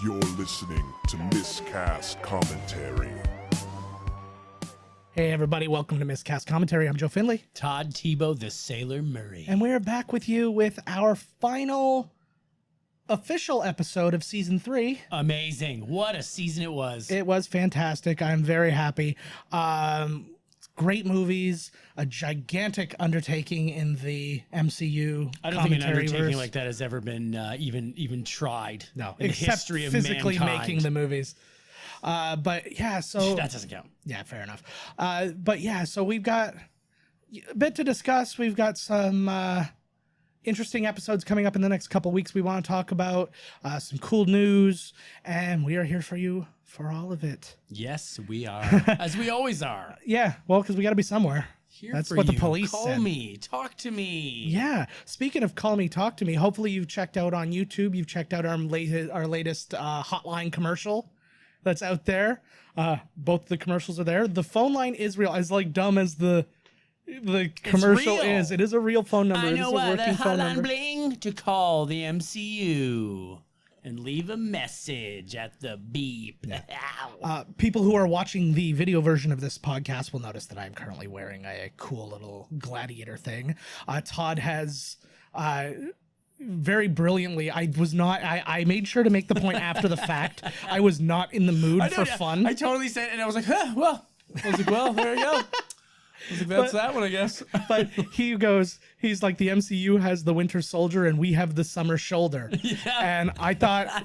You're listening to Miscast Commentary. Hey everybody, welcome to Miscast Commentary. I'm Joe Finley. Todd Tebow, the Sailor Murray. And we're back with you with our final official episode of Season 3. Amazing. What a season it was. It was fantastic. I'm very happy. Great movies, a gigantic undertaking in the MCU. I don't think an undertaking like that has ever been even tried. No, in the except history of physically mankind. making the movies. But yeah, so that doesn't count. Yeah, fair enough. But yeah, so we've got a bit to discuss. We've got some interesting episodes coming up in the next couple weeks. We want to talk about some cool news, and we are here for you for all of it. Yes, we are, as we always are. Yeah, well, because we got to be somewhere. Here That's for what you. the police Call said. me, talk to me. Yeah. Speaking of call me, talk to me. Hopefully you've checked out on YouTube. You've checked out our latest hotline commercial that's out there. Both the commercials are there. The phone line is real. As like dumb as the commercial real. is. It is a real phone number. I It is know a what working the phone hotline number. bling to call the MCU and leave a message at the beep. Ow. People who are watching the video version of this podcast will notice that I'm currently wearing a cool little gladiator thing. Todd has very brilliantly, I made sure to make the point after the fact. I was not in the mood for fun. I totally said, and I was like, huh, well. I was like, well, there you go. I was like, that's that one, I guess. But he goes, he's like, the MCU has the Winter Soldier and we have the Summer Shoulder. Yeah. And I thought,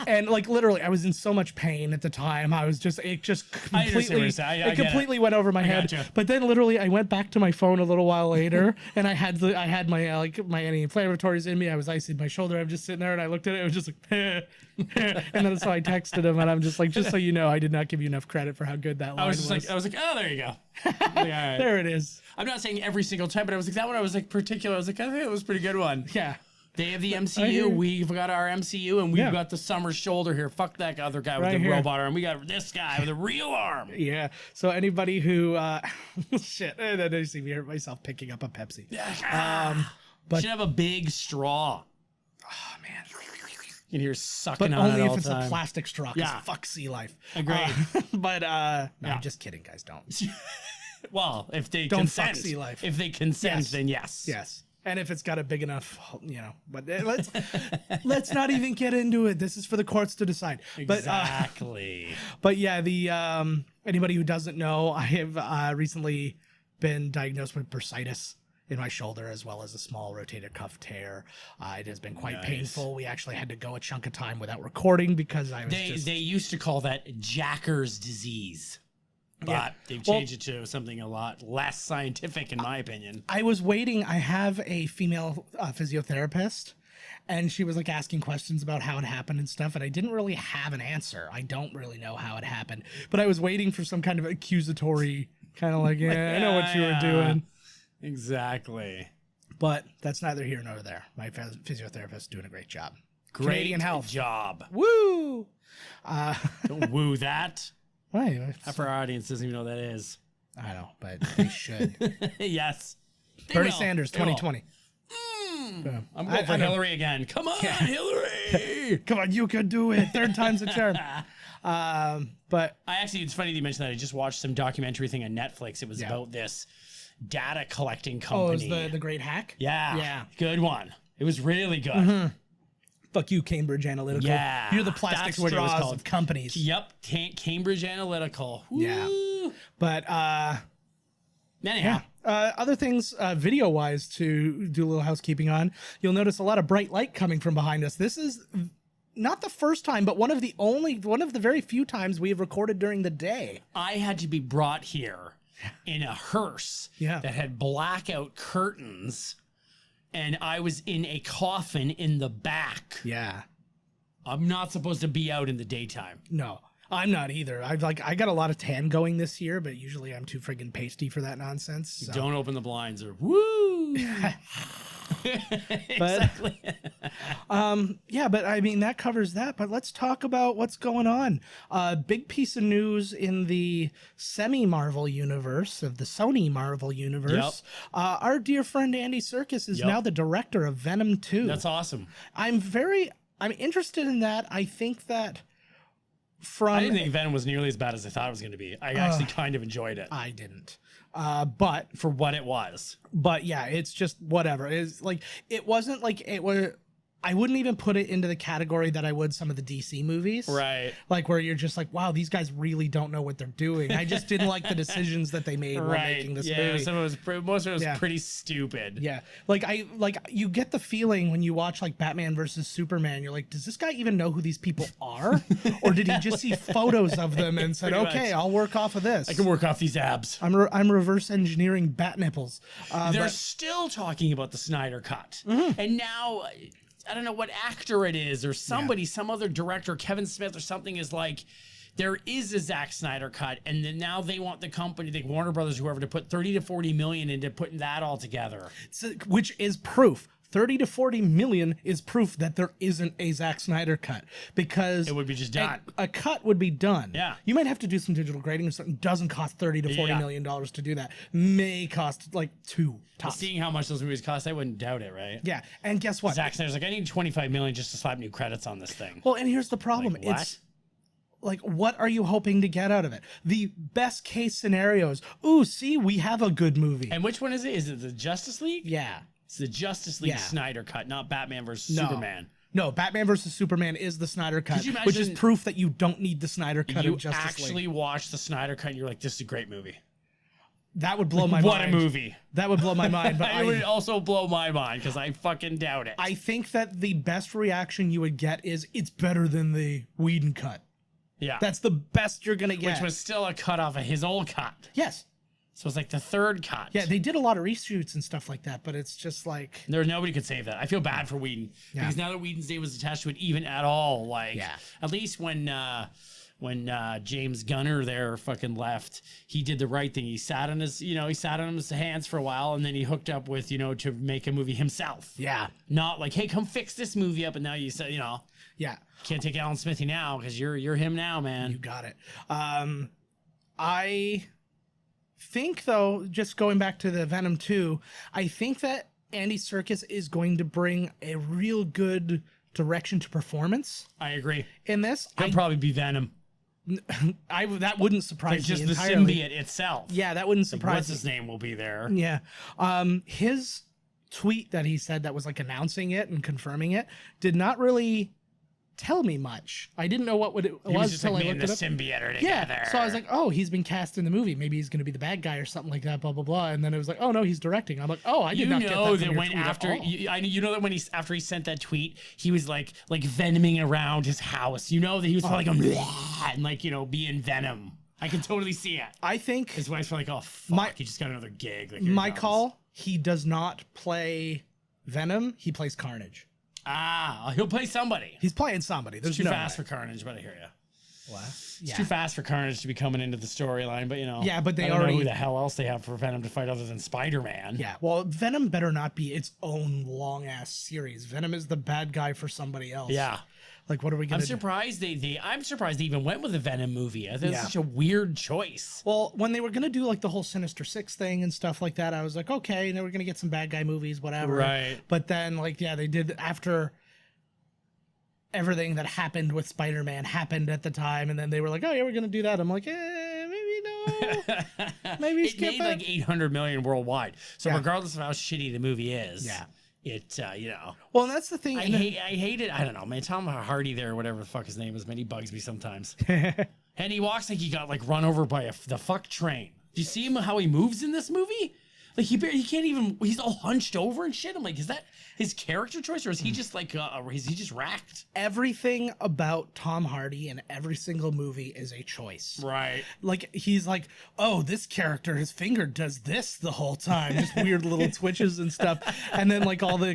and like literally, I was in so much pain at the time. I was just, it just completely, I completely went over my head. gotcha. But then literally, I went back to my phone a little while later, and I had my my anti-inflammatories in me. I was icing my shoulder. I'm just sitting there, and I looked at it. It was just like, and then so I texted him, and I'm just like, just so you know, I did not give you enough credit for how good that line was. I was like, oh, there you go. Like, all right. There it is. I'm not saying every single time, but I was like, that one I was like particular. I was like, I think it was a pretty good one. Yeah. They have the hear MCU, you. we've got our MCU, and we've Yeah. got the Summer Shoulder here. Fuck that other guy with Right the here. robot arm. We got this guy with a real arm. Yeah. So anybody who shit, and then I see me hurt myself picking up a Pepsi. But- Should have a big straw. Oh man. You can hear sucking But on only it if all it's the a time. plastic straw. 'Cause Yeah. fuck sea life. Agreed. But no, Yeah. I'm just kidding, guys. Don't. Well, if they Don't consent, fuck sea life. if they consent, Yes. then yes. Yes. And if it's got a big enough, but let's not even get into it. This is for the courts to decide. Exactly. But yeah, the anybody who doesn't know, I have recently been diagnosed with bursitis in my shoulder, as well as a small rotator cuff tear. It has been quite Nice. painful. We actually had to go a chunk of time without recording because I was They used to call that Jacker's disease, but Yeah. they've Well- changed it to something a lot less scientific, in my opinion. I was waiting. I have a female physiotherapist, and she was like asking questions about how it happened and stuff, and I didn't really have an answer. I don't really know how it happened, but I was waiting for some kind of accusatory kind of like, yeah, I know what you were doing. Exactly. But that's neither here nor there. My physiotherapist is doing a great job. Great Canadian health. job. Woo! Don't woo that. Right, Half our audience doesn't even know what that is. I know, but they should. Yes. They Bernie will. Sanders, They will. 2020. I'm going for I know. Hillary again. Come on, Hillary. Come on, you can do it. Third time's a charm. But It's funny that you mentioned that. I just watched some documentary thing on Netflix. It was about this data collecting company. it was the great hack? Yeah. Yeah. Good one. It was really good. Fuck you, Cambridge Analytical. Yeah, You're the plastic that's what it was straws called. of companies. Yep. Cambridge Analytical. Woo. Yeah. But Anyhow. other things video-wise to do a little housekeeping on, you'll notice a lot of bright light coming from behind us. This is not the first time, but one of the very few times we have recorded during the day. I had to be brought here in a hearse Yeah. that had blackout curtains, and I was in a coffin in the back. Yeah. I'm not supposed to be out in the daytime. No, I'm not either. I got a lot of tan going this year, but usually I'm too friggin' pasty for that nonsense. So. Don't open the blinds or woo. Exactly. Yeah, but I mean, that covers that. But let's talk about what's going on. Big piece of news in the semi-Marvel universe, of the Sony Marvel universe. Our dear friend Andy Serkis is Yep. now the director of Venom 2. That's awesome. I'm very I'm interested in that. I think that from I didn't think Venom was nearly as bad as I thought it was going to be. I actually kind of enjoyed it I didn't. But for what it was. yeah, it's just whatever. It's like it wasn't like it was. I wouldn't even put it into the category that I would some of the DC movies. Right. Like where you're just like, wow, these guys really don't know what they're doing. I just didn't like the decisions that they made while making this movie. Some of it was, most of it was pretty stupid. Yeah. Like you get the feeling when you watch like Batman versus Superman, you're like, does this guy even know who these people are? Or did he just see photos of them and said, Pretty okay, much. I'll work off of this. I can work off these abs. I'm reverse engineering bat nipples. They're But still talking about the Snyder Cut. And now, I don't know what actor it is or somebody, some other director, Kevin Smith or something is like, there is a Zack Snyder Cut. And then now they want the company, like Warner Brothers, whoever, to put 30 to 40 million into putting that all together. which is proof. 30 to 40 million is proof that there isn't a Zack Snyder cut because It would be just done. A cut would be done. Yeah. You might have to do some digital grading or something. Doesn't cost 30 to 40 million dollars to do that. May cost like $2 tops. Seeing how much those movies cost, I wouldn't doubt it, right? Yeah. And guess what? Zack Snyder's like, I need 25 million just to slap new credits on this thing. Well, and here's the problem. Like, what? It's like, what are you hoping to get out of it? The best case scenarios. Ooh, see, we have a good movie. And which one is it? Is it the Justice League? Yeah. It's the Justice League Snyder Cut, not Batman versus Superman. No, Batman versus Superman is the Snyder cut, Could you which is imagine- proof that you don't need the Snyder cut You of Justice actually League. watch the Snyder Cut and you're like, this is a great movie. That would blow my What mind. a movie. That would blow my mind. But It would also blow my mind because I fucking doubt it. I think that the best reaction you would get is it's better than the Whedon cut. yeah. That's the best you're gonna get. Which was still a cut off of his old cut. yes, So it's like the third cut. yeah. They did a lot of reshoots and stuff like that, but it's just like There's nobody could save that. I feel bad for Whedon because now that Whedon's name was attached to it even at all, like at least when James Gunner there fucking left, he did the right thing. He sat on his hands for a while and then he hooked up with, to make a movie himself. yeah, Not like, hey, come fix this movie up and now you said, yeah. can't take Alan Smithy now because you're him now, man. You got it. I think though, just going back to the Venom 2, I think that Andy Serkis is going to bring a real good direction to performance I agree. in this. He'll probably be Venom. That wouldn't surprise Like just me the entirely. symbiote itself. Yeah, that wouldn't Like, surprise what's me. his name will be there. Yeah. His tweet that he said that was like announcing it and confirming it did not really tell me much. I didn't know what it He was was just until like, I me and looked the it up. symbiote are together. Yeah. So I was like, oh, he's been cast in the movie. Maybe he's going to be the bad guy or something like that, blah, blah, blah. And then it was like, oh, no, he's directing. I'm like, oh, I did not get that from your when tweet at after all. you know that when after he sent that tweet, he was like venoming around his house. You know that he was probably going "Bleh," and like being Venom. I can totally see it. I think His wife's probably like, oh fuck, he just got another gig. Like, here my it comes. call, he does not play Venom. He plays Carnage. He'll play somebody. He's playing somebody. There's Too no fast way. for Carnage, but I hear you. What? It's too fast for Carnage to be coming into the storyline, but Yeah, but they I don't know already- who the hell else they have for Venom to fight other than Spider-Man. Yeah, well, Venom better not be its own long ass series. Venom is the bad guy for somebody else. Yeah. Like, what are we I'm gonna do? surprised I'm surprised they even went with a Venom movie. I think it's such a weird choice. Well, when they were gonna do like the whole Sinister Six thing and stuff like that, I was like, okay, they were gonna get some bad guy movies, whatever. Right. But then, like, yeah, they did after everything that happened with Spider-Man happened at the time, and then they were like, oh yeah, we're gonna do that. I'm like, maybe no, maybe It skip made it. like 800 million worldwide. So Yeah. regardless of how shitty the movie is, Yeah. it Well, and that's the thing. I hate it. I don't know, man. Tom Hardy there, whatever the fuck his name is, man. He bugs me sometimes. And he walks like he got like run over by the fuck train. Do you see him how he moves in this movie? Like he can't even. He's all hunched over and shit. I'm like, is that his character choice or is he just like is he just racked? Everything about Tom Hardy in every single movie is a choice. Right. Like he's like, oh, this character, his finger does this the whole time, just weird little twitches and stuff. And then like all the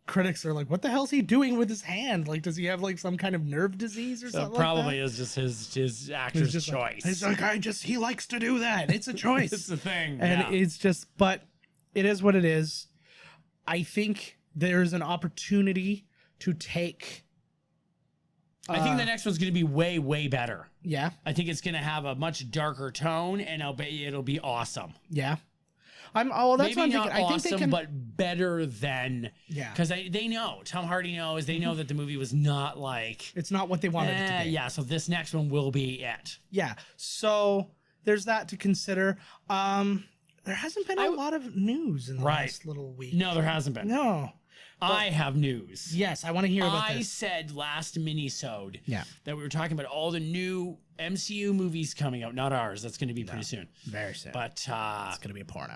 critics are like, what the hell's he doing with his hand? Like, does he have like some kind of nerve disease or something? Probably like is just his actor's just like, choice. he's like, he likes to do that. It's a choice. It's the thing. And yeah. it's just, but it is what it is. I think there's an opportunity to take. I think the next one's going to be way, way better. Yeah. I think it's going to have a much darker tone, and I'll bet you it'll be awesome. Yeah. That's maybe what I'm not thinking. I think awesome, they can, but better than. Yeah. Because they know, Tom Hardy knows, they know that the movie was not like. it's not what they wanted it to be. Yeah, so this next one will be it. Yeah. So there's that to consider. There hasn't been a lot of news in the last little week. No, there hasn't been. No. I have news. Yes, I want to hear about I this. said last mini-sode Yeah. that we were talking about all the new MCU movies coming out. Not ours. That's going to be pretty soon. Very soon. But It's going to be a porno.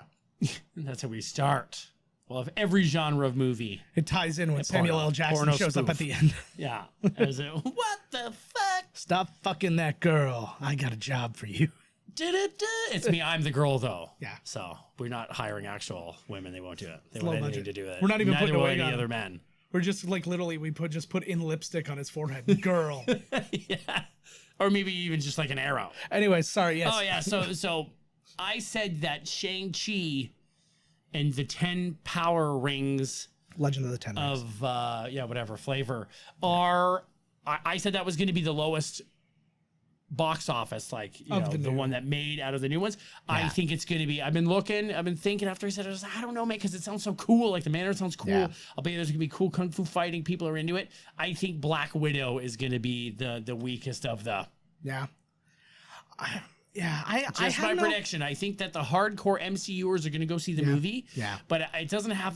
that's how we start. Well, if every genre of movie. It ties in when porno. Samuel L. Jackson Porno shows up spoof. at the end. Yeah. What the fuck? Stop fucking that girl. I got a job for you. It's me. I'm the girl, though. Yeah. So we're not hiring actual women. They won't do it. They low won't have budget. anything to do with it. We're not even Neither putting a will wig any on other him. men. We're just like literally we put in lipstick on his forehead. Girl. Yeah. Or maybe even just like an arrow. Anyway, sorry. Yes. Oh yeah, so I said that Shang-Chi and the 10 power rings Legend of the Ten Rings. of whatever flavor are. I said that was going to be the lowest box office, like the one that made out of the new ones. I think it's going to be. I've been thinking after I said it. I don't know, man, because it sounds so cool. Like the manner sounds cool. Yeah. I'll bet there's going to be cool kung fu fighting. People are into it. I think Black Widow is going to be the weakest of the. Yeah. I Just my prediction. I think that the hardcore MCUers are going to go see the movie. Yeah. But it doesn't have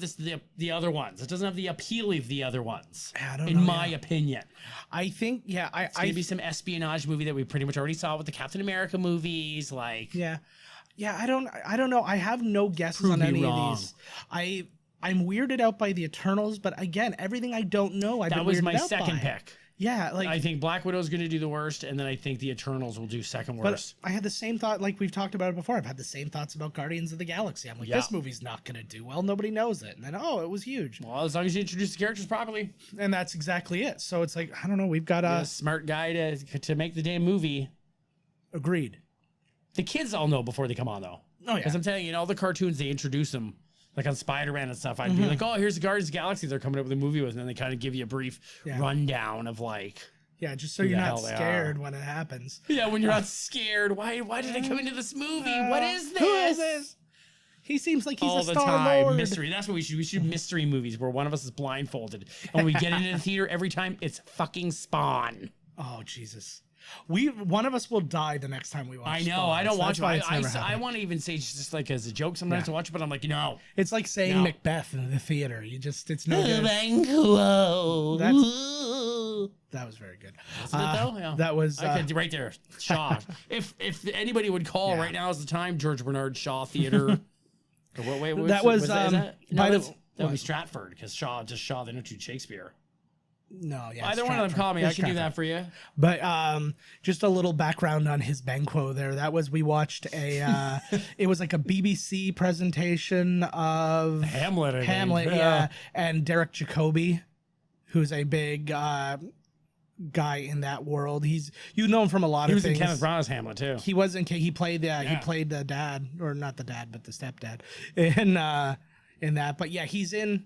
the other ones. It doesn't have the appeal of the other ones. I don't in know, my opinion. I think It's going to be some espionage movie that we pretty much already saw with the Captain America movies. Like Yeah. I don't know. I have no guesses Prove on me any wrong. of these. I'm weirded out by the Eternals, but again, everything I don't know, that was my second pick. Yeah, like I think Black Widow is going to do the worst, and then I think the Eternals will do second worst. But I had the same thought, like we've talked about it before. I've had the same thoughts about Guardians of the Galaxy. I'm like, this movie's not going to do well. Nobody knows it. And then, it was huge. Well, as long as you introduce the characters properly. And that's exactly it. So it's like, I don't know. We've got a smart guy to make the damn movie. Agreed. The kids all know before they come on, though. Oh, yeah. Because I'm telling you, in all the cartoons, they introduce them. Like on Spider-Man and stuff, I'd be like, oh, here's the Guardians of the Galaxy they're coming up with a movie with. And then they kind of give you a brief rundown of like... Yeah, just so you're not scared when it happens. Yeah, when you're not scared. Why did I come into this movie? What is this? Who is this? He seems like he's all a the Star time. Lord. Mystery. That's what we should. We should do mystery movies where one of us is blindfolded. And when we get into the theater, every time it's fucking Spawn. Oh, Jesus. One of us will die the next time we watch I know. Spawn, I don't so watch that's it. why it's never I happened. want to even say just like as a joke sometimes to watch it, but I'm like, no. It's like saying No. Macbeth in the theater. It's no good. That was very good. Isn't it though? Yeah. That was okay, right there. Shaw. if anybody would call right now is the time, George Bernard Shaw Theater. Or what? Wait, that was is that? by No, the that would be Stratford because Shaw. They don't do Shakespeare. No, yeah. Either one of them call me. I can do that for you. But just a little background on his banquo there. That was we watched a it was like a BBC presentation of Hamlet. I think. yeah, and Derek Jacobi, who's a big guy in that world. You know him from a lot of things. He was in Kenneth Branagh's Hamlet too. He was in. He played the dad, or not the dad, but the stepdad, in that. But yeah, he's in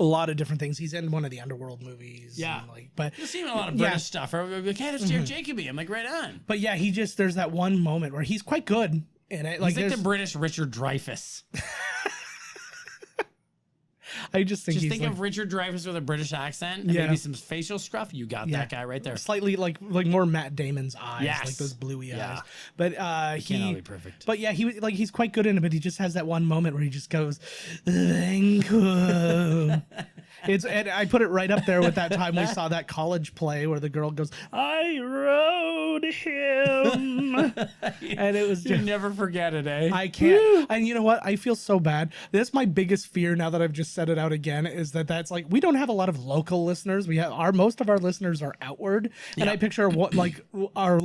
a lot of different things. He's in one of the Underworld movies. Yeah, but you've seen a lot of British stuff. Or like, hey, that's Derek Jacobi. I'm like, right on. But yeah, there's that one moment where he's quite good in it. He's like the British Richard Dreyfuss. I just think of Richard Dreyfuss with a British accent and maybe some facial scruff. You got that guy right there. Slightly like more Matt Damon's eyes, Yes. like those bluey Yeah. eyes. But He can't all be perfect. But yeah, he's quite good in it. But he just has that one moment where he just goes, "Thank you." And I put it right up there with that time we saw that college play where the girl goes, "I rode him," and it was You never forget it, eh? I can't. And you know what? I feel so bad. That's my biggest fear now that I've just said it out again, is that's like, we don't have a lot of local listeners. Most of our listeners are outward. And I picture what our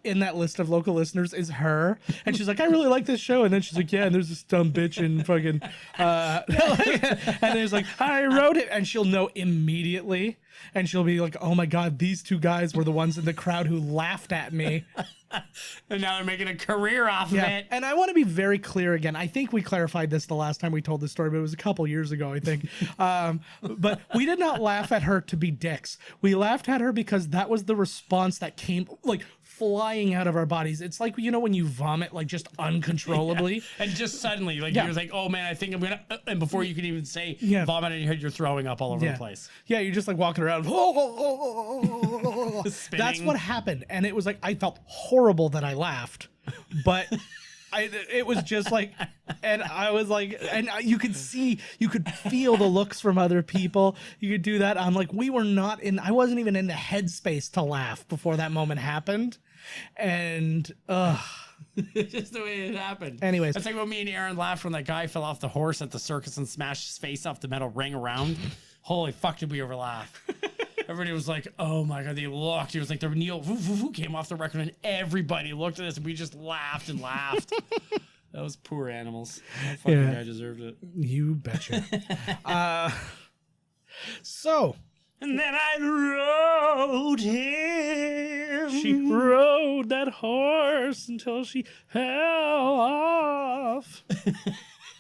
in that list of local listeners is her. And she's like, I really like this show. And then she's like, yeah, and there's this dumb bitch in fucking and there's like, I wrote it, and she'll know immediately. And she'll be like, oh my God, these two guys were the ones in the crowd who laughed at me. And now they're making a career off of it. And I want to be very clear again. I think we clarified this the last time we told the story, but it was a couple years ago, I think. But we did not laugh at her to be dicks. We laughed at her because that was the response that came flying out of our bodies. It's like, you know, when you vomit like just uncontrollably. And just suddenly, like, Yeah. you're like, oh man, I think I'm gonna, and before you can even say Yeah. vomit in your head, you're throwing up all over the place. Yeah, you're just like walking around. That's Spinning. what happened. And it was like, I felt horrible that I laughed, but it was just like, and I was like, and you could feel the looks from other people. You could do that. I'm like, I wasn't even in the headspace to laugh before that moment happened. And, Just the way it happened. Anyways. That's like when me and Aaron laughed when that guy fell off the horse at the circus and smashed his face off the metal ring around. Holy fuck, did we ever laugh? Everybody was like, oh my God, they looked. It was like the Neil came off the record and everybody looked at us and we just laughed and laughed. Those poor animals. That fucking guy deserved it. You betcha. So. And then I rode him. She rode that horse until she fell off.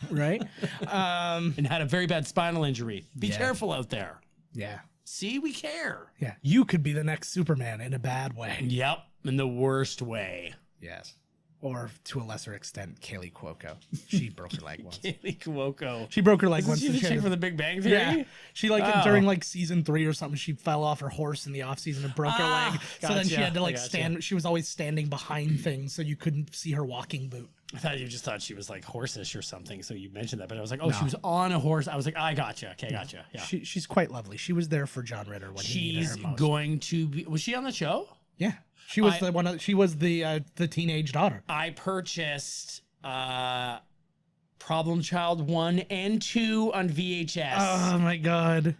Right? And had a very bad spinal injury. Be careful out there. Yeah. See, we care. Yeah. You could be the next Superman in a bad way. Yep, in the worst way. Yes. Or to a lesser extent, Kaylee Cuoco. She broke her leg once. Kaylee Cuoco. She broke her leg Isn't once. she the chick from The Big Bang Theory? Yeah. She during like season 3 or something, she fell off her horse in the off season and broke her leg. So then she had to like stand. She was always standing behind things, so you couldn't see her walking boot. I thought you just thought she was like horseish or something, so you mentioned that. But I was like, oh, she was on a horse. I was like, I gotcha. Okay, gotcha. Yeah. She's quite lovely. She was there for John Ritter when he needed her most. Going to be. Was she on the show? Yeah. She was She was the teenage daughter. I purchased Problem Child 1 and 2 on VHS. Oh my God.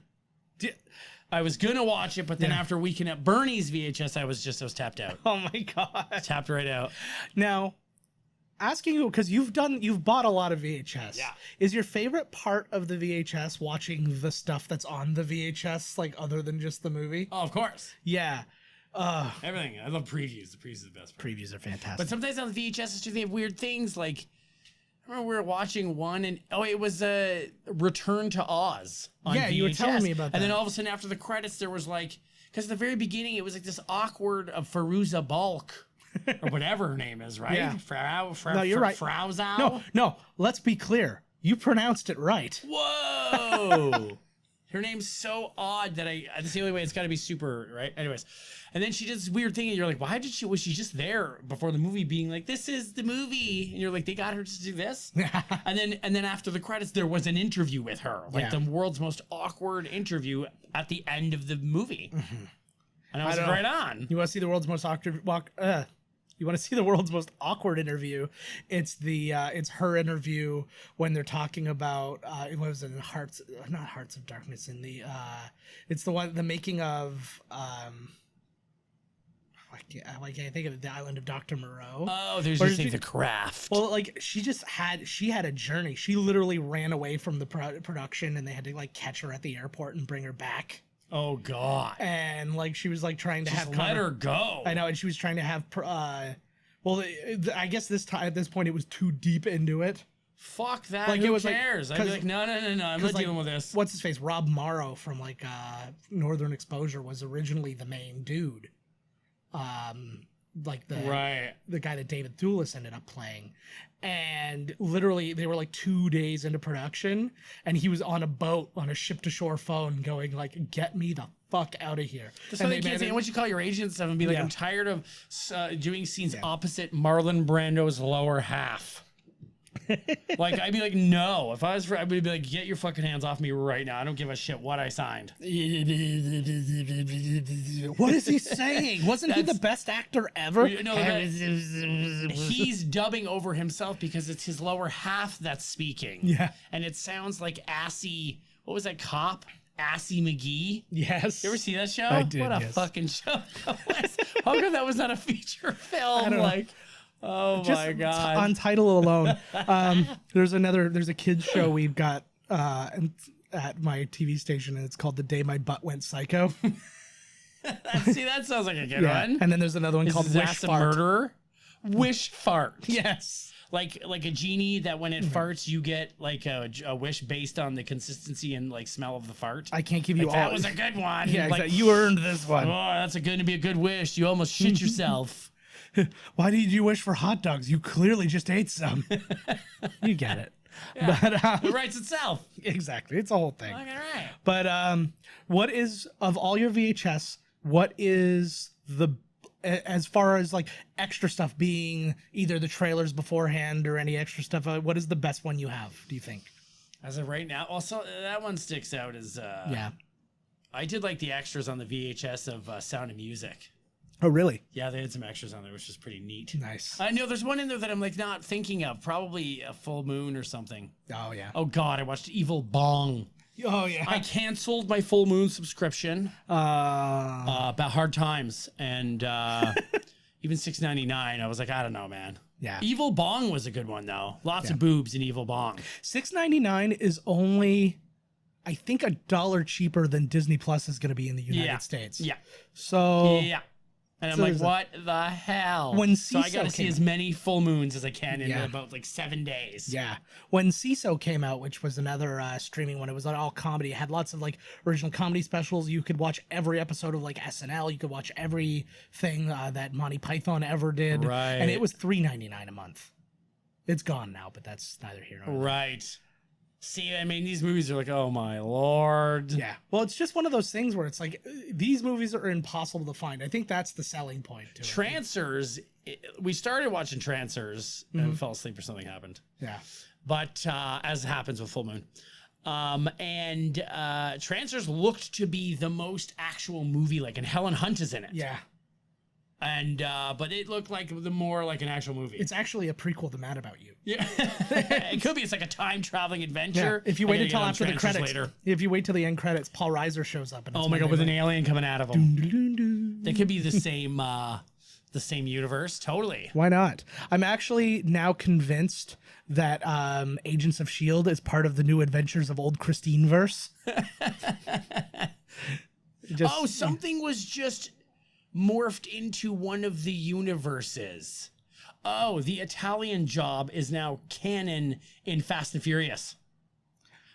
I was gonna watch it, but then after Weekend at Bernie's VHS, I was tapped out. Oh my God. Tapped right out. Now, asking you, because you've bought a lot of VHS. Yeah. Is your favorite part of the VHS watching the stuff that's on the VHS, like other than just the movie? Oh, of course. Yeah. Everything. I love previews. The previews are the best part. Previews are fantastic. But sometimes on the VHS, they have weird things. Like, I remember we were watching one, and it was a Return to Oz on VHS. You were telling me about that. And then all of a sudden, after the credits, there was like, because at the very beginning, it was like this awkward of Fairuza Balk, or whatever her name is, right? Yeah. No, you're right. Frauzow? No. Let's be clear. You pronounced it right. Whoa. Her name's so odd that that's the only way it's got to be super, right? Anyways. And then she did this weird thing and you're like, was she just there before the movie being like, this is the movie? And you're like, they got her to do this? and then after the credits, there was an interview with her. Like the world's most awkward interview at the end of the movie. Mm-hmm. And I was like, right on. You want to see the world's most awkward You want to see the world's most awkward interview? It's her interview when they're talking about it was in Hearts of Darkness in the it's the making of I can't think of it, The Island of Dr. Moreau. Oh, there's just The Craft. Well, like she had a journey. She literally ran away from the production, and they had to like catch her at the airport and bring her back. Oh God! And like she was like trying to let her go. I know, and she was trying to have. Well, I guess at this point it was too deep into it. Fuck that. Like, who cares? I'd be like, no. I'm not dealing with this. What's his face? Rob Morrow from like Northern Exposure was originally the main dude. Like the guy that David Thewlis ended up playing. And literally they were like 2 days into production and he was on a boat on a ship to shore phone going like, get me the fuck out of here. That's why they can't say, once you call your agent and stuff and be like, I'm tired of doing scenes opposite Marlon Brando's lower half. Like, I'd be like, no. If I was I'd be like, get your fucking hands off me right now. I don't give a shit what I signed. What is he saying? Wasn't he the best actor ever? He's dubbing over himself because it's his lower half that's speaking. Yeah. And it sounds like Assy, what was that cop? Assy McGee? Yes. You ever see that show? I did, What a fucking show that was. How come that was not a feature film? Like, oh my God. On title alone. There's a kids show we've got at my TV station, and it's called The Day My Butt Went Psycho. See, that sounds like a good one. And then there's another one called Wish Fart. Murderer? Wish Fart. Yes. Like a genie that when it farts, you get like a wish based on the consistency and like smell of the fart. I can't give you all. That was a good one. Yeah, like, exactly. You earned this one. Oh, that's going to be a good wish. You almost shit yourself. Why did you wish for hot dogs? You clearly just ate some. You get it. Yeah. But It writes itself. exactly, it's a whole thing. All right. But what is, of all your VHS, what is the, as far as like extra stuff being either the trailers beforehand or any extra stuff, what is the best one you have, do you think? As of right now, also that one sticks out as Yeah. I did like the extras on the VHS of Sound of Music. Oh, really? Yeah, they had some extras on there, which is pretty neat. Nice. I know there's one in there that I'm like not thinking of. Probably a Full Moon or something. Oh, yeah. Oh God, I watched Evil Bong. Oh, yeah. I canceled my Full Moon subscription about Hard Times and even $6.99. I was like, I don't know, man. Yeah. Evil Bong was a good one though. Lots of boobs in Evil Bong. $6.99 is only, I think, $1 cheaper than Disney Plus is going to be in the United States. Yeah. So Yeah. And I'm So like, there's what the hell? When so I CISO got to see came as many full moons as I can in Yeah. about like 7 days. yeah, when CISO came out, which was another streaming one, it was all comedy. It had lots of like original comedy specials. You could watch every episode of like SNL. You could watch everything that Monty Python ever did. Right. And it was $3.99 a month. It's gone now, but that's neither here nor there. Right. See, I mean, these movies are like, oh my Lord. Yeah. Well, it's just one of those things where it's like these movies are impossible to find. I think that's the selling point to it. Trancers, we started watching Trancers and fell asleep or something happened. Yeah. But as happens with Full Moon. And Trancers looked to be the most actual movie, like, and Helen Hunt is in it. Yeah. And but it looked like the more like an actual movie. It's actually a prequel to Mad About You. Yeah, it could be. It's like a time traveling adventure. If you I wait gotta until get on after the Trancers credits, later. if you wait till the end credits, Paul Reiser shows up. And Oh my God, with an alien coming out of them. They could be the same universe. Totally. Why not? I'm actually now convinced that Agents of S.H.I.E.L.D. is part of the new adventures of old Christine verse. Something was just morphed into one of the universes. Oh, the Italian Job is now canon in Fast and Furious.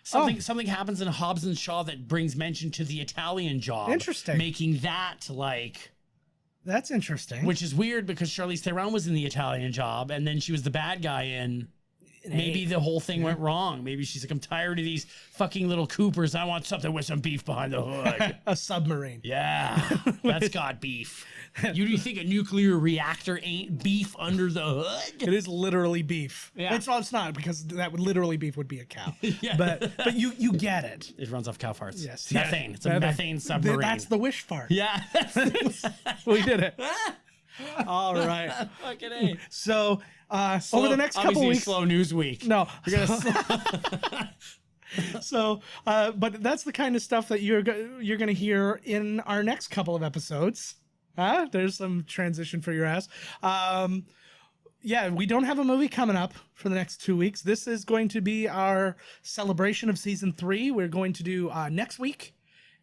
Something happens in Hobbs and Shaw that brings mention to the Italian Job. Interesting. Making that like... That's interesting. Which is weird because Charlize Theron was in the Italian Job and then she was the bad guy in... Maybe the whole thing went wrong. Maybe she's like, I'm tired of these fucking little Coopers. I want something with some beef behind the hood. A submarine. Yeah, that's got beef. You think a nuclear reactor ain't beef under the hood? It is literally beef. Yeah. It's not, because that would literally beef would be a cow. Yeah. But you get it. It runs off cow farts. Yes. Methane. It's a methane submarine. That's the wish fart. Yeah. We did it. All right. Fucking A. So over the next couple obviously weeks, a slow news week. no, so but that's the kind of stuff that you're gonna hear in our next couple of episodes. There's some transition for your ass. Yeah, we don't have a movie coming up for the next 2 weeks. This is going to be our celebration of season 3. We're going to do next week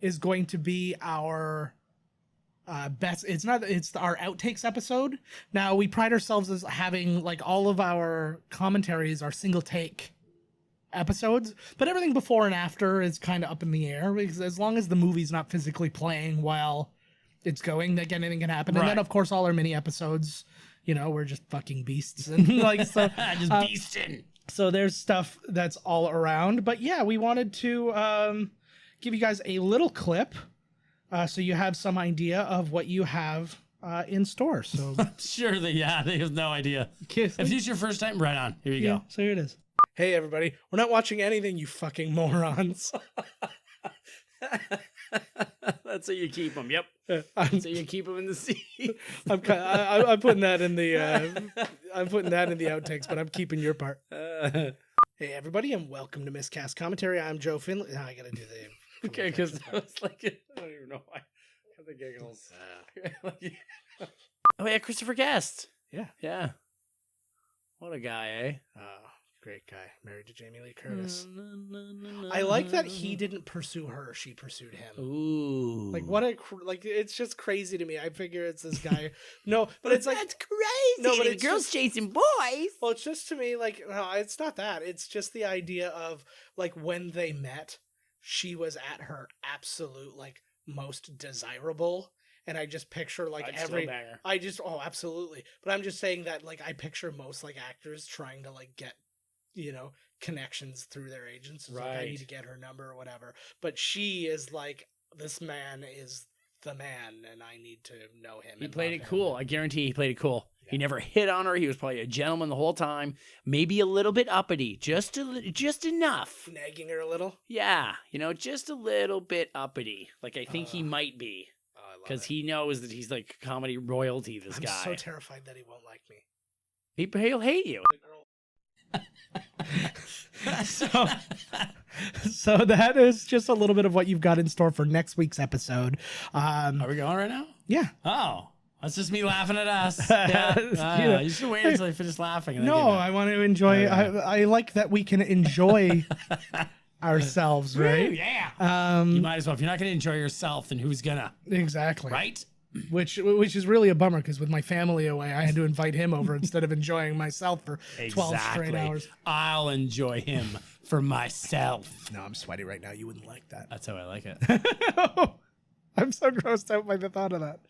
is going to be our best. It's our outtakes episode. Now, we pride ourselves as having like all of our commentaries are single take episodes, but everything before and after is kind of up in the air, because as long as the movie's not physically playing while it's going, like anything can happen. Right. And then of course all our mini episodes, we're just fucking beasts and like so Just beasting. so there's stuff that's all around. But yeah, we wanted to give you guys a little clip so you have some idea of what you have in store. So Sure, they have no idea. If this is your first time, right on. Here you go. So here it is. Hey everybody, we're not watching anything, you fucking morons. That's how you keep them. Yep. That's how you keep them in the sea. I'm putting that in the I'm putting that in the outtakes, but I'm keeping your part. Hey everybody, and welcome to Miscast Commentary. I'm Joe Finley. I gotta do the Okay, because I was like, I don't even know why. I have the giggles. Oh yeah, Christopher Guest. Yeah. What a guy, eh? Great guy, married to Jamie Lee Curtis. I like that he didn't pursue her; she pursued him. Ooh, Like what it's just crazy to me. I figure it's this guy. No, but it's like that's crazy. No, but The it's girls just- chasing boys. Well, it's just to me like no, it's not that. It's just the idea of like when they met, she was at her absolute like most desirable, and I just picture like I'd still bang her. oh, absolutely. But I'm just saying that like I picture most like actors trying to like get, connections through their agents. It's like, I need to get her number or whatever. But she is like, this man is the man, and I need to know him. He played it cool. I guarantee he played it cool. Yeah. He never hit on her. He was probably a gentleman the whole time. Maybe a little bit uppity, just enough. Nagging her a little? Yeah, just a little bit uppity. Like I think he might be. Because he knows that he's like comedy royalty, this guy. I'm so terrified that he won't like me. He'll hate you. So that is just a little bit of what you've got in store for next week's episode. Are we going right now? Yeah. Oh, that's just me laughing at us. Yeah. You should wait until I finish laughing. And no, I want to enjoy. I like that we can enjoy ourselves, right? Yeah. You might as well. If you're not going to enjoy yourself, then who's gonna? Exactly. Right. Which is really a bummer, because with my family away, I had to invite him over instead of enjoying myself for 12 straight hours. I'll enjoy him for myself. No, I'm sweaty right now. You wouldn't like that. That's how I like it. I'm so grossed out by the thought of that.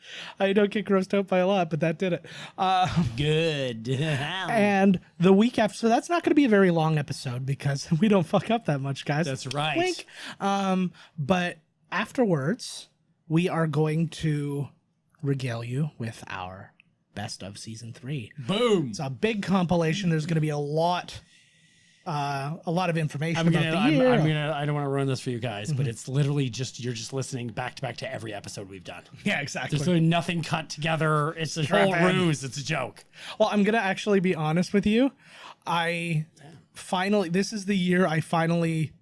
I don't get grossed out by a lot, but that did it. Good. And the week after, so that's not going to be a very long episode because we don't fuck up that much, guys. That's right. Wink. But afterwards, we are going to regale you with our best of season 3. Boom. It's a big compilation. There's going to be a lot of information about the year. I don't want to ruin this for you guys, but it's literally you're just listening back to back to every episode we've done. Yeah, exactly. There's really nothing cut together. It's a whole ruse. It's a joke. Well, I'm going to actually be honest with you. This is the year I finally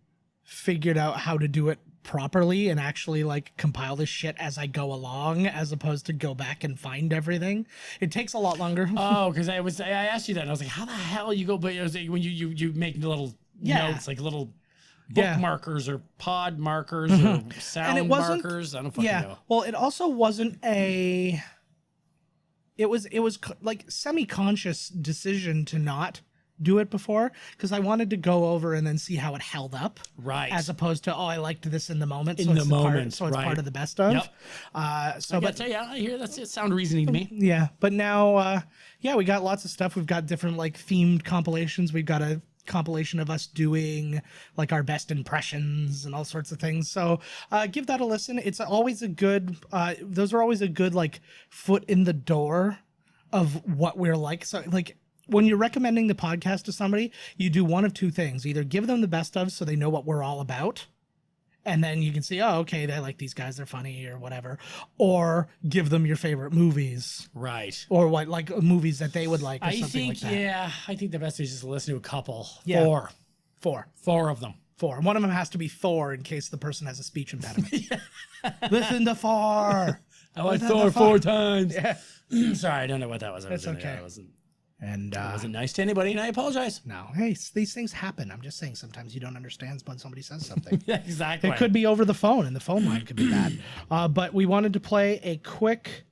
figured out how to do it properly and actually like compile this shit as I go along, as opposed to go back and find everything. It takes a lot longer. Oh, because I asked you that and I was like, how the hell you go? But it was like when you make little notes, like little book markers or pod markers or sound markers. I don't fucking know. Well, it also wasn't it was like semi-conscious decision to not do it before, because I wanted to go over and then see how it held up, right? As opposed to, I liked this in the moment, so it's part of the best of. Yep. I hear that's sound reasoning to me. Yeah, but now, we got lots of stuff. We've got different like themed compilations. We've got a compilation of us doing like our best impressions and all sorts of things. So give that a listen. It's always a good. Those are always a good like foot in the door of what we're like. So like, when you're recommending the podcast to somebody, you do one of two things. Either give them the best of so they know what we're all about, and then you can see, oh, okay, they like these guys, they're funny or whatever. Or give them your favorite movies. Right. Or what, like movies that they would like or something like that. Yeah, I think the best is just to listen to a couple. Yeah. Four of them. One of them has to be Thor in case the person has a speech impediment. Listen to Thor. I like Thor 4 times. Yeah. Sorry, I don't know what that was. That's okay. And it wasn't nice to anybody, and I apologize. No, hey, these things happen. I'm just saying sometimes you don't understand when somebody says something. Yeah, exactly. It could be over the phone, and the phone line could be bad. But we wanted to play a quick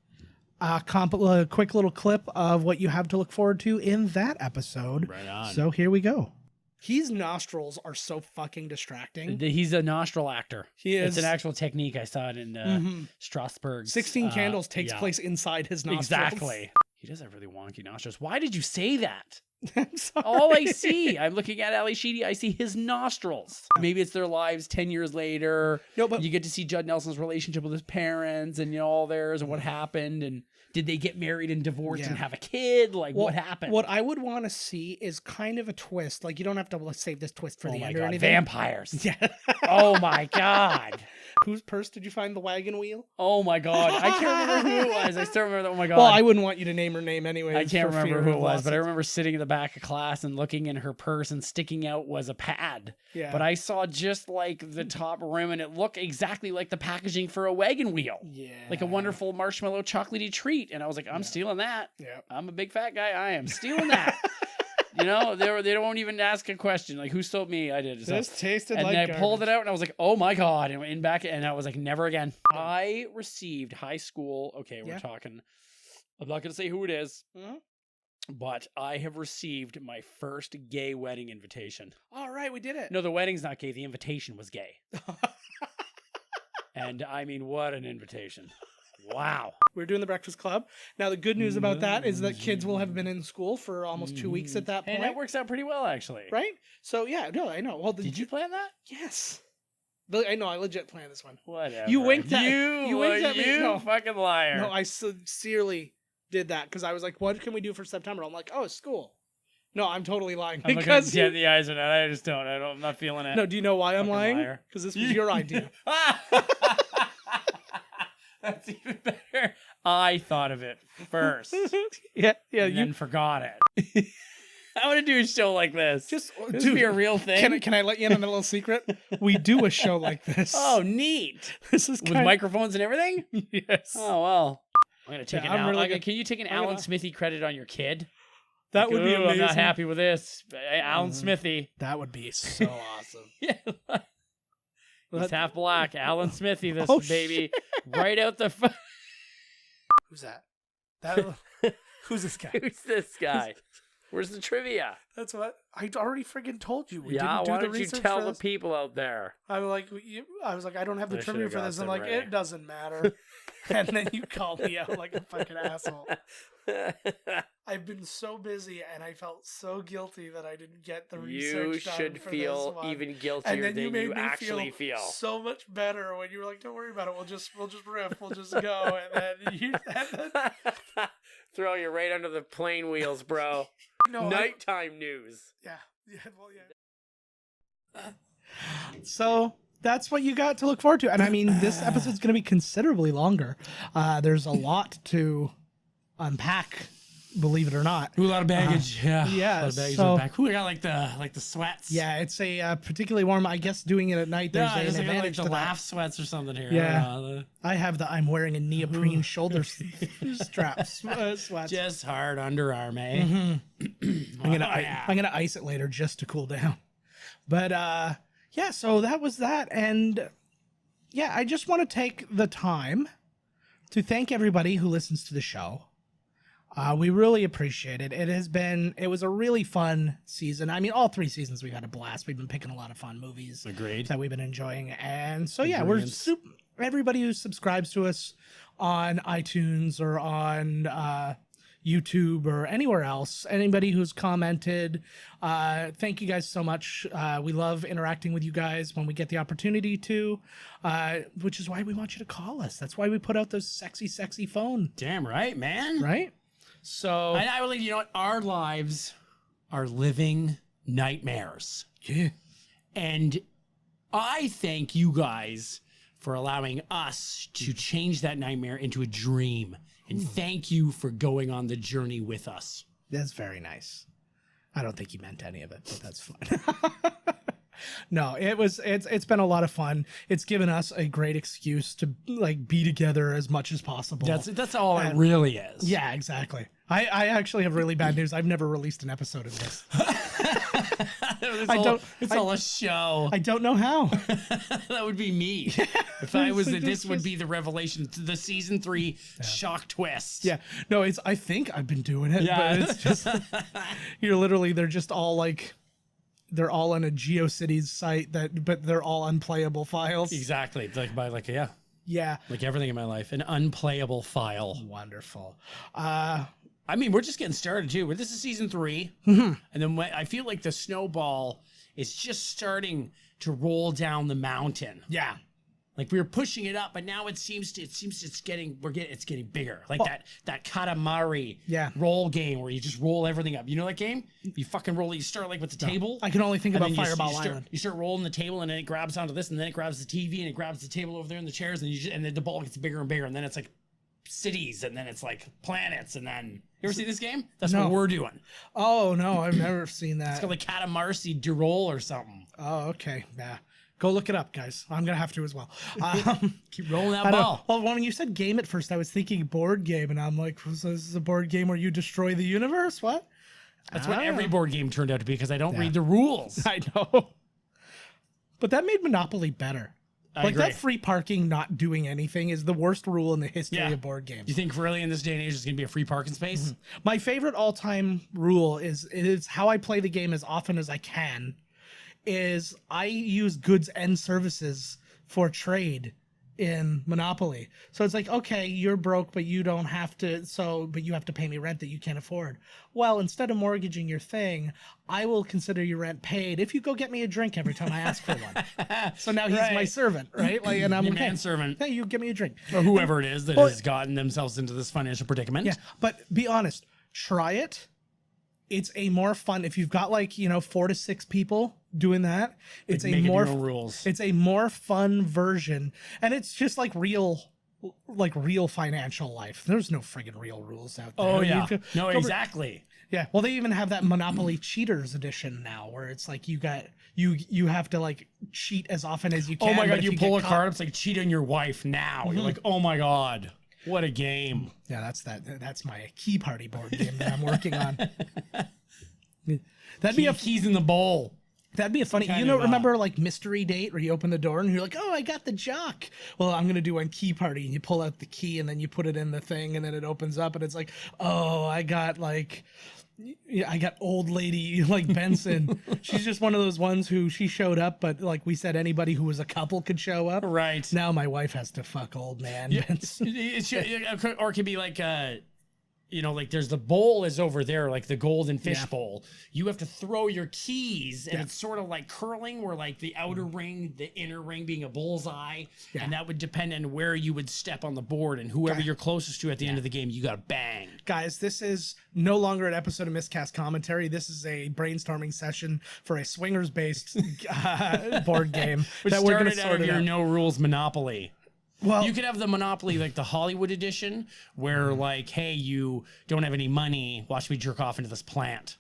little clip of what you have to look forward to in that episode. Right on. So here we go. His nostrils are so fucking distracting. He's a nostril actor. He is. It's an actual technique. I saw it in Strasbourg. 16 Candles takes place inside his nostrils. Exactly. He does have really wonky nostrils. Why did you say that? I'm sorry. All I see, I'm looking at Ali Sheedy, I see his nostrils. Maybe it's their lives 10 years later. No, but you get to see Judd Nelson's relationship with his parents and all theirs and what happened. And did they get married and divorced and have a kid? Like, what happened? What I would want to see is kind of a twist. Like, you don't have to save this twist for the end or anything. Vampires. Yeah. Oh my God. Whose purse did you find the wagon wheel? Oh my God. I can't remember who it was. I still remember that. Oh my God. Well, I wouldn't want you to name her name anyway. I can't remember who it was, but I remember sitting in the back of class and looking in her purse, and sticking out was a pad. Yeah. But I saw just like the top rim, and it looked exactly like the packaging for a wagon wheel. Yeah. Like a wonderful marshmallow chocolatey treat. And I was like, I'm stealing that. Yeah. I'm a big fat guy. I am stealing that. They won't even ask a question. Like, who stole me? I did. This tasted and like then I garbage. pulled it out, and I was like, oh my God. And I was like, never again. I received high school. Okay, we're talking. I'm not going to say who it is, but I have received my first gay wedding invitation. All right, we did it. No, the wedding's not gay. The invitation was gay. And I mean, what an invitation. Wow. We're doing the Breakfast Club. Now, the good news about that is that kids will have been in school for almost 2 weeks at that point. And that works out pretty well, actually. Right? So, yeah, no, I know. Well, Did you plan that? Yes. But I know, I legit planned this one. Whatever. You winked at you winked at me. You No. fucking liar. No, I sincerely did that because I was like, what can we do for September? I'm like, oh, school. No, I'm totally lying. I'm Because looking at the eyes or not. I just don't. I'm not feeling it. No, do you know why I'm Fucking lying? liar. Because this was your idea. That's even better. I thought of it first. yeah, And then forgot it. I want to do a show like this. Just This dude, would be a real thing. Can I let you in on a little secret? We do a show like this. Oh, neat. This is With kind microphones and everything? yes. Oh, well. I'm going to take Yeah, an I'm really okay, good. can you take an I'm Alan gonna- Smithy credit on your kid? That would be Ooh, amazing. I'm not happy with this. Alan Smithy. That would be so awesome. Yeah. He's half black. Alan Smithy, this Oh, baby. Right out the... Who's that? That who's this guy? Who's this guy? Where's the trivia? That's what I already friggin' told you. We Yeah, didn't do why the don't you research tell for the this. people out there? I was like, I don't have the I trivia should've for got this. I'm them like, ready. it doesn't matter. And then you called me out like a fucking asshole. I've been so busy, and I felt so guilty that I didn't get the research You done should for feel this one. even guiltier And then you than made you me actually feel. so much better when you were like, "Don't worry about it. We'll just riff. We'll just go." And then Throw you right under the plane wheels, bro. no, Nighttime news. yeah, well, yeah. So that's what you got to look forward to, and I mean, this episode's going to be considerably longer. There's a lot to unpack. Believe it or not. Ooh, a lot of baggage. Yeah. yeah, A lot of baggage so- in the back. Ooh, I got like the sweats. Yeah, it's a particularly warm. I guess doing it at night, there's Yeah, an just like advantage the to that. laugh sweats or something here. Yeah. I have I'm wearing a neoprene shoulder straps sweats. Just hard underarm, eh? Mm-hmm. I'm gonna ice it later just to cool down. But yeah, so that was that, and yeah, I just want to take the time to thank everybody who listens to the show. We really appreciate it. It was a really fun season. I mean, all 3 seasons we've had a blast. We've been picking a lot of fun movies Agreed. that we've been enjoying. And so, yeah, Agreements. everybody who subscribes to us on iTunes or on YouTube or anywhere else, anybody who's commented, thank you guys so much. We love interacting with you guys when we get the opportunity to, which is why we want you to call us. That's why we put out those sexy phone, Damn right, man. right? So, And I believe, you know what? Our lives are living nightmares. yeah. And I thank you guys for allowing us to change that nightmare into a dream. And thank you for going on the journey with us. That's very nice. I don't think he meant any of it, but that's fine. No, it's been a lot of fun. It's given us a great excuse to like be together as much as possible. That's all it really is. Yeah, exactly. I actually have really bad news. I've never released an episode of this. It's all a show. I don't know how. That would be me. If I was, It's this just- would be the revelation, the season 3 shock twist. Yeah. No, I think I've been doing it, Yeah. but it's just they're just all like they're all on a GeoCities site but they're all unplayable files. Exactly. It's like Yeah. like everything in my life, an unplayable file. Wonderful. I mean, we're just getting started too. This is season 3, Mm-hmm. and then I feel like the snowball is just starting to roll down the mountain. Yeah. Like we were pushing it up, but now it seems it's getting bigger. Like that Katamari roll game where you just roll everything up. You know that game? You fucking roll. You start like with the table. I can only think and about then you Fireball start, Island. You start rolling the table, and then it grabs onto this, and then it grabs the TV, and it grabs the table over there and the chairs, and and then the ball gets bigger and bigger, and then it's like cities, and then it's like planets, and then you ever see this game? That's No. what we're doing. Oh no, I've never seen that. It's called like Katamari Roll or something. Oh, okay. Yeah. Go look it up, guys. I'm gonna have to as well. Keep rolling that I don't- ball. Well, when you said game at first, I was thinking board game, and I'm like, so this is a board game where you destroy the universe? What? That's what Ah. every board game turned out to be because I don't read the rules. I know. But that made Monopoly better. I Like agree. that free parking not doing anything is the worst rule in the history Yeah. of board Do games. you think really in this day and age there's going to be a free parking space? My favorite all-time rule is how I play the game as often as I can is I use goods and services for trade in Monopoly. So it's like, okay, you're broke, but you don't have to, but you have to pay me rent that you can't afford. Well, instead of mortgaging your thing, I will consider your rent paid if you go get me a drink every time I ask for one. So now he's my servant, right? Like, and I'm Your okay. manservant. Hey, you give me a drink. Or whoever it is that has gotten themselves into this financial predicament. Yeah, but be honest, try it. It's a more fun, if you've got like, 4 to 6 people doing that, it's Like a making more your own rules. It's a more fun version, and it's just like real financial life. There's no friggin' real rules out there. Oh You yeah. go Exactly. Yeah. Well, they even have that Monopoly Cheaters edition now, where it's like you have to like cheat as often as you can. Oh my but god, if you get pull a caught- card, it's like cheat on your wife now. You're like, oh my god. What a game. Yeah, that's my key party board game that I'm working on. That'd be a Keys in the bowl. That'd be a funny, Kind of, remember like Mystery Date where you open the door and you're like, oh, I got the jock. Well, I'm going to do one Key Party, and you pull out the key and then you put it in the thing and then it opens up and it's like, oh, I got old lady like Benson. She's just one of those ones who she showed up, but like we said, anybody who was a couple could show up. Right. Now my wife has to fuck old man Benson. Or it could be like, like there's the bowl is over there, like the golden fish bowl. You have to throw your keys, and it's sort of like curling, where like the outer ring, the inner ring being a bullseye, and that would depend on where you would step on the board, and whoever you're closest to at the end of the game, you got to bang. Guys, this is no longer an episode of Miscast Commentary. This is a brainstorming session for a swingers-based board game Which that we're going to started out sort of it your out. no rules Monopoly. Well, You could have the Monopoly, like the Hollywood edition, where like, hey, you don't have any money. Watch me jerk off into this plant.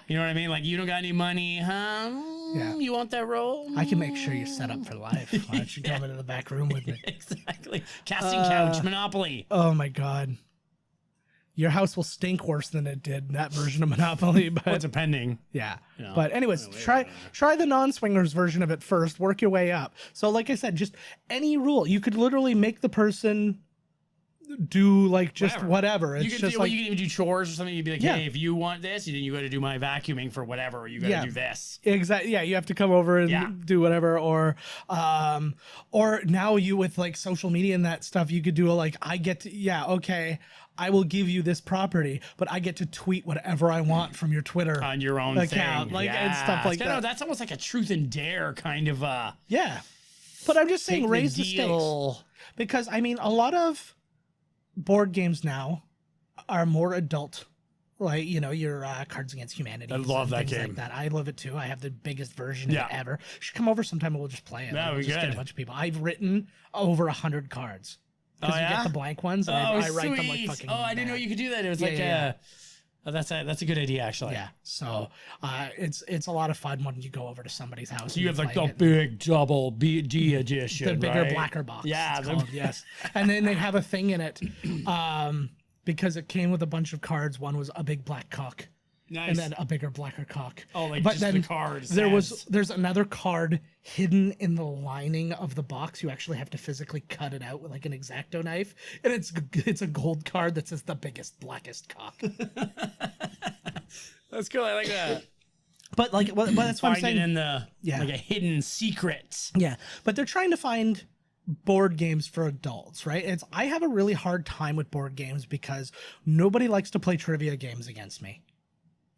You know what I mean? Like, you don't got any money, huh? Yeah. You want that role? I can make sure you're set up for life. Why don't you come into the back room with me? Exactly. Casting couch, Monopoly. Oh my god. Your house will stink worse than it did in that version of Monopoly, but Well, depending. yeah. know, But anyways, try the non-swingers version of it first. Work your way up. So like I said, just any rule. You could literally make the person do like just whatever. It's You could, just you like could even do chores or something. You'd be like, Yeah. hey, if you want this, then you got to do my vacuuming for whatever. Or you got to do this. Exactly. Yeah, you have to come over and do whatever, or now you with like social media and that stuff, you could do I will give you this property, but I get to tweet whatever I want from your Twitter On your own account, thing. and stuff like that. That's almost like a truth and dare kind of Yeah, but I'm just saying, take the raise the deal. stakes, because I mean, a lot of board games now are more adult. Like, your Cards Against Humanity. I love that things game. like that. I love it too. I have the biggest version Yeah. of it ever. You should come over sometime and we'll just play it. That'd We'll be just get good. a bunch of people. I've written over 100 cards. Because you get the blank ones and I write them like sweet. fucking I didn't know mad. you could do that. It was that's a good idea, actually. Yeah. So it's a lot of fun when you go over to somebody's house. So you and have like play the it. big double D edition, The bigger, right? blacker box. Yeah, it's called, yes. And then they have a thing in it, because it came with a bunch of cards. One was a big black cock, nice. and then a bigger, blacker cock. Oh, like but just then the cards. there's another card hidden in the lining of the box. You actually have to physically cut it out with like an X-Acto knife, and it's a gold card that says the biggest, blackest cock. That's cool. I like that. But like, but that's what I'm Find saying. it in the Yeah. like a hidden secret. Yeah, but they're trying to find board games for adults, right? I have a really hard time with board games because nobody likes to play trivia games against me.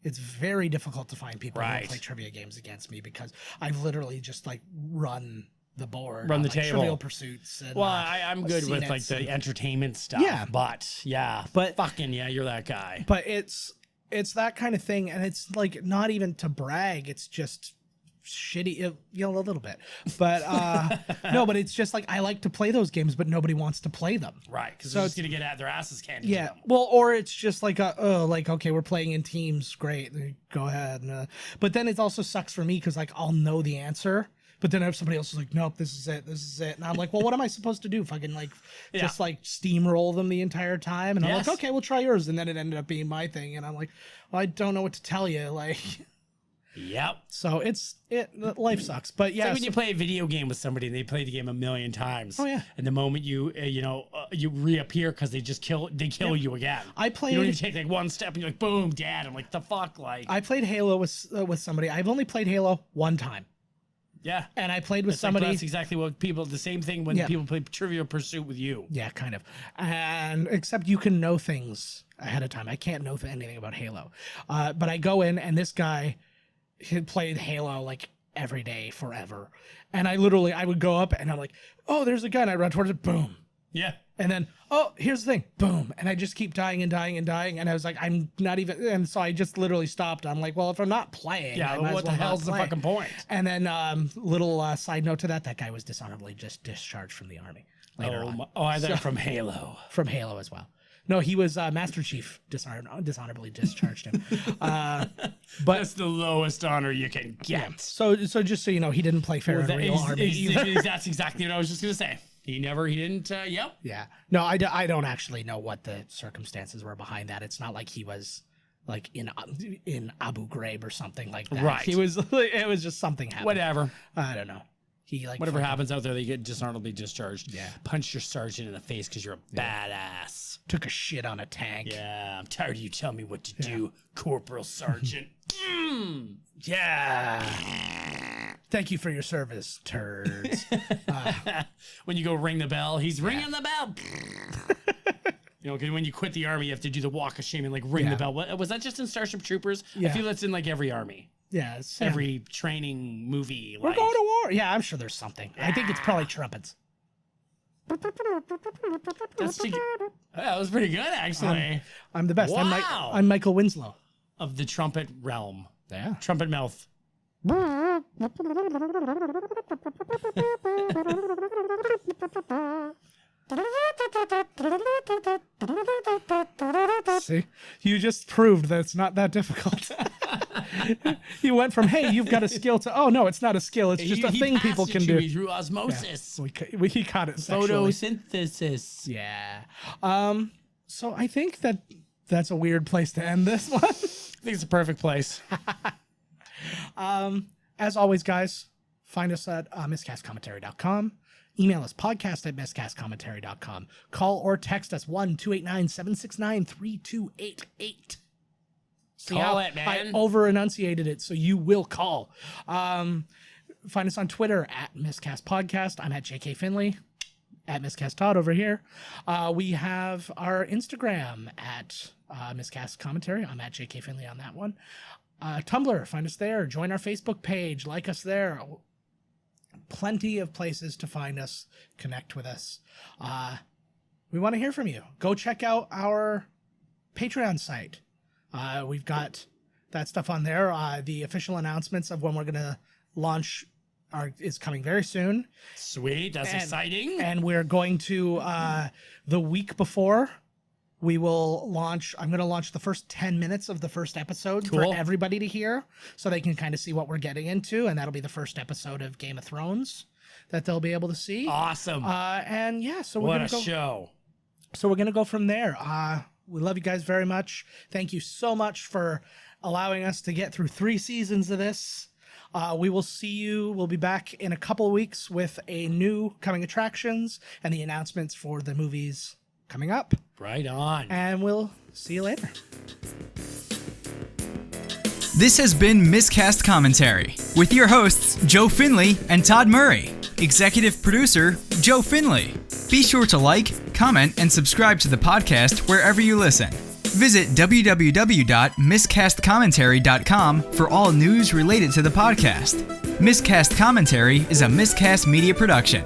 It's very difficult to find people who play trivia games against me because I've literally just like run the board, Run on, the like, table. Trivial Pursuits. And, Well, I'm good with like the entertainment stuff. Yeah. But fucking yeah, you're that guy. But it's that kind of thing, and it's like not even to brag. It's just shitty, a little bit. But no, but it's just like I like to play those games, but nobody wants to play them. Right, because So they're just gonna get at their asses handed. Yeah, to them. well, or it's just like okay, we're playing in teams, great, go ahead. But then it also sucks for me because like I'll know the answer, but then if somebody else is like, nope, this is it, and I'm like, well, what am I supposed to do? Fucking like just like steamroll them the entire time, and I'm like, okay, we'll try yours, and then it ended up being my thing, and I'm like, well, I don't know what to tell you, like. Yep. So life sucks, but yeah. It's like when you play a video game with somebody and they play the game a million times. Oh yeah. And the moment you you reappear because they kill you again. I played. You don't even take like one step and you're like, boom, dad. I'm like, the fuck, like. I played Halo with somebody. I've only played Halo one time. Yeah. And I played with It's like, somebody. that's exactly what people, the same thing when people play Trivial Pursuit with you. Yeah, kind of. And except you can know things ahead of time. I can't know anything about Halo. But I go in and this guy had played Halo like every day forever. And I would go up and I'm like, oh, there's a gun. I run towards it. Boom. Yeah. And then, oh, here's the thing. Boom. And I just keep dying and dying and dying. And I was like, I'm not even. And so I just literally stopped. I'm like, well, if I'm not playing, I might what as well the hell's not the play. fucking point? And then, little side note to that guy was dishonorably just discharged from the army later on. I thought from Halo. From Halo as well. No, he was Master Chief dishonorably discharged him. But That's the lowest honor you can get. so just so you know, he didn't play fair and real army either. That's exactly what I was just gonna say. He didn't. Yep. Yeah. No, I don't actually know what the circumstances were behind that. It's not like he was like in Abu Ghraib or something like that. Right. He was. It was just something happened. Whatever. I don't know. He like Whatever happens out there, they get dishonorably discharged. Yeah. Punch your sergeant in the face because you're a badass. took a shit on a tank. Yeah. I'm tired of you telling me what to do, Corporal Sergeant. Yeah. Thank you for your service, turds. When you go ring the bell, he's ringing the bell. You know, 'cause when you quit the army, you have to do the walk of shame and like ring the bell. Was that just in Starship Troopers? Yeah. I feel that's in like every army. Yeah. Every training movie. We're going to war. Yeah, I'm sure there's something. I think it's probably trumpets. That was pretty good, actually. I'm the best. Wow. I'm Michael Winslow. Of the trumpet realm. Yeah. Trumpet mouth. See, you just proved that it's not that difficult. You went from, hey, you've got a skill to, oh, no, it's not a skill. It's just a thing people can do. Through osmosis. Yeah. He caught it sexually. Photosynthesis. Yeah. So I think that's a weird place to end this one. I think it's a perfect place. As always, guys, find us at miscastcommentary.com. Email us podcast@miscastcommentary.com. Call or text us 1-289-769-3288. Call it, man. I over-enunciated it, so you will call. Find us on Twitter at Miscast Podcast. I'm at JK Finley, at Miscast Todd over here. We have our Instagram at Miscast Commentary. I'm at JK Finley on that one. Tumblr, find us there. Join our Facebook page. Like us there. Plenty of places to find us. Connect with us. We want to hear from you. Go check out our Patreon site. We've got that stuff on there. The official announcements of when we're going to launch is coming very soon. Sweet. That's exciting. And we're going to, the week before, we will launch, I'm going to launch the first 10 minutes of the first episode for everybody to hear so they can kind of see what we're getting into. And that'll be the first episode of Game of Thrones that they'll be able to see. Awesome. And yeah, so we're going to go. What a show. So we're going to go from there. We love you guys very much. Thank you so much for allowing us to get through 3 seasons of this. We will see you. We'll be back in a couple of weeks with a new coming attractions and the announcements for the movies coming up. Right on. And we'll see you later. This has been Miscast Commentary with your hosts, Joe Finley and Todd Murray. Executive producer, Joe Finley. Be sure to like, comment, and subscribe to the podcast wherever you listen. Visit www.miscastcommentary.com for all news related to the podcast. Miscast Commentary is a Miscast media production.